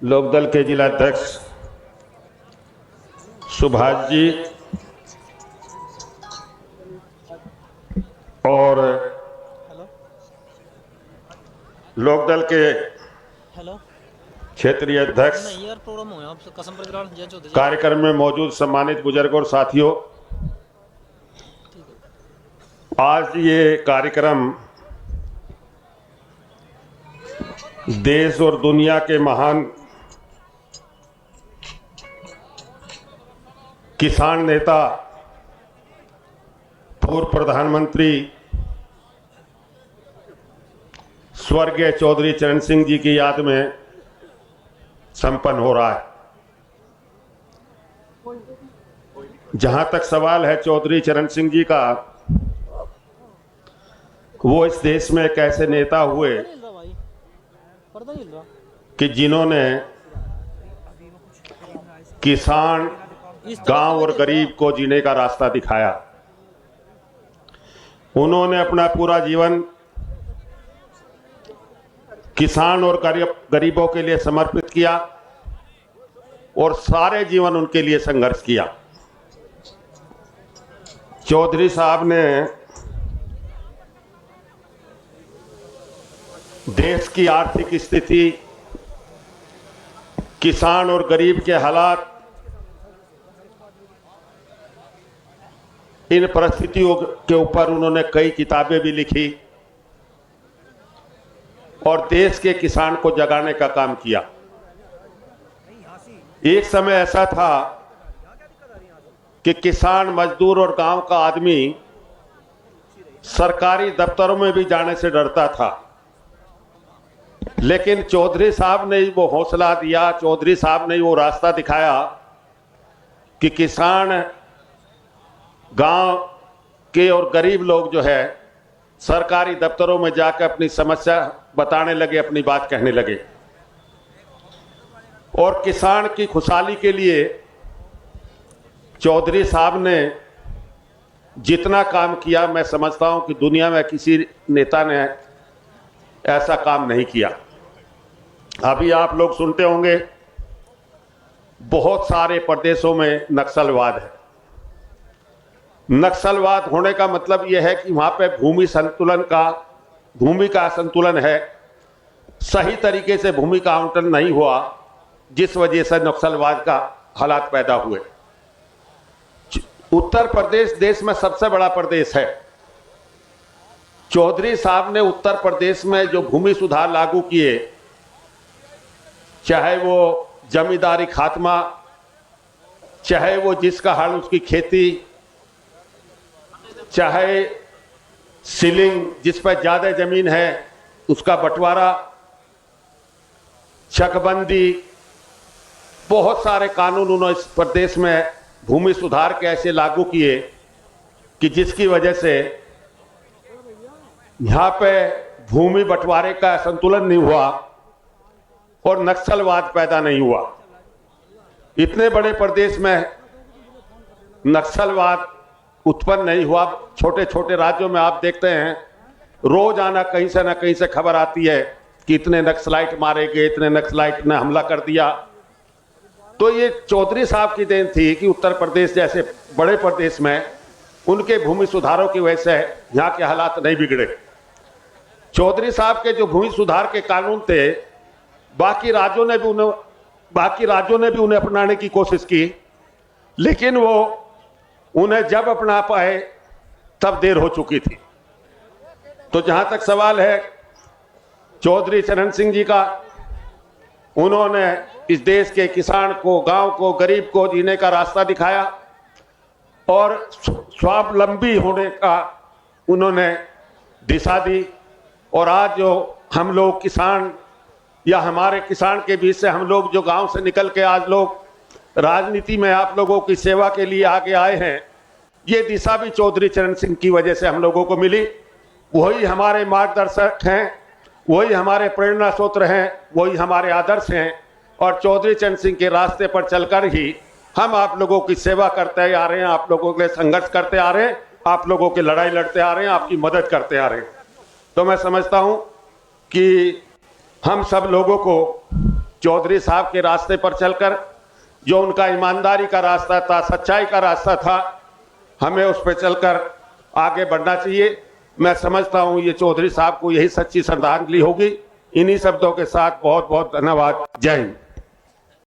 लोकदल के जिलाध्यक्ष सुभाष जी और लोकदल के क्षेत्रीय अध्यक्ष, कार्यक्रम में मौजूद सम्मानित बुजुर्ग और साथियों, आज ये कार्यक्रम देश और दुनिया के महान किसान नेता, पूर्व प्रधानमंत्री स्वर्गीय चौधरी चरण सिंह जी की याद में संपन्न हो रहा है। जहां तक सवाल है चौधरी चरण सिंह जी का, वो इस देश में एक ऐसे नेता हुए कि जिन्होंने किसान, गांव और गरीब को जीने का रास्ता दिखाया। उन्होंने अपना पूरा जीवन किसान और गरीबों के लिए समर्पित किया और सारे जीवन उनके लिए संघर्ष किया। चौधरी साहब ने देश की आर्थिक स्थिति, किसान और गरीब के हालात, इन परिस्थितियों के ऊपर उन्होंने कई किताबें भी लिखी और देश के किसान को जगाने का काम किया। एक समय ऐसा था कि किसान, मजदूर और गांव का आदमी सरकारी दफ्तरों में भी जाने से डरता था, लेकिन चौधरी साहब ने वो हौसला दिया, चौधरी साहब ने वो रास्ता दिखाया कि किसान, गांव के और गरीब लोग जो है सरकारी दफ्तरों में जाकर अपनी समस्या बताने लगे, अपनी बात कहने लगे। और किसान की खुशहाली के लिए चौधरी साहब ने जितना काम किया, मैं समझता हूं कि दुनिया में किसी नेता ने ऐसा काम नहीं किया। अभी आप लोग सुनते होंगे बहुत सारे प्रदेशों में नक्सलवाद है। नक्सलवाद होने का मतलब यह है कि वहां पे भूमि का असंतुलन है, सही तरीके से भूमि का आवंटन नहीं हुआ, जिस वजह से नक्सलवाद का हालात पैदा हुए। उत्तर प्रदेश देश में सबसे बड़ा प्रदेश है। चौधरी साहब ने उत्तर प्रदेश में जो भूमि सुधार लागू किए, चाहे वो जमींदारी खात्मा, चाहे वो जिसका हाल उसकी खेती, चाहे सीलिंग, जिस पर ज्यादा जमीन है उसका बंटवारा, चकबंदी, बहुत सारे कानून उन्होंने इस प्रदेश में भूमि सुधार के ऐसे लागू किए कि जिसकी वजह से यहाँ पे भूमि बंटवारे का संतुलन नहीं हुआ और नक्सलवाद पैदा नहीं हुआ। इतने बड़े प्रदेश में नक्सलवाद उत्पन्न नहीं हुआ। छोटे छोटे राज्यों में आप देखते हैं रोजाना कहीं से ना कहीं से खबर आती है कि इतने नक्सलाइट मारे गए, इतने नक्सलाइट ने हमला कर दिया। तो ये चौधरी साहब की देन थी कि उत्तर प्रदेश जैसे बड़े प्रदेश में उनके भूमि सुधारों की वजह से यहाँ के हालात नहीं बिगड़े। चौधरी साहब के जो भूमि सुधार के कानून थे, बाकी राज्यों ने भी उन्हें अपनाने की कोशिश की, लेकिन वो उन्हें जब अपना पाए तब देर हो चुकी थी। तो जहां तक सवाल है चौधरी चरण सिंह जी का, उन्होंने इस देश के किसान को, गांव को, गरीब को जीने का रास्ता दिखाया और स्वावलंबी होने का उन्होंने दिशा दी। और आज जो हम लोग किसान या हमारे किसान के बीच से हम लोग जो गांव से निकल के आज लोग राजनीति में आप लोगों की सेवा के लिए आगे आए हैं, ये दिशा भी चौधरी चरण सिंह की वजह से हम लोगों को मिली। वही हमारे मार्गदर्शक हैं, वही हमारे प्रेरणा स्रोत हैं, वही हमारे आदर्श हैं। और चौधरी चरण सिंह के रास्ते पर चलकर ही हम आप लोगों की सेवा करते आ रहे हैं, आप लोगों के लिए संघर्ष करते आ रहे हैं, आप लोगों की लड़ाई लड़ते आ रहे हैं, आपकी मदद करते आ रहे हैं। तो मैं समझता हूं कि हम सब लोगों को चौधरी साहब के रास्ते पर चलकर, जो उनका ईमानदारी का रास्ता था, सच्चाई का रास्ता था, हमें उस पर चलकर आगे बढ़ना चाहिए। मैं समझता हूं ये चौधरी साहब को यही सच्ची श्रद्धांजलि होगी। इन्हीं शब्दों के साथ बहुत बहुत धन्यवाद। जय हिंद।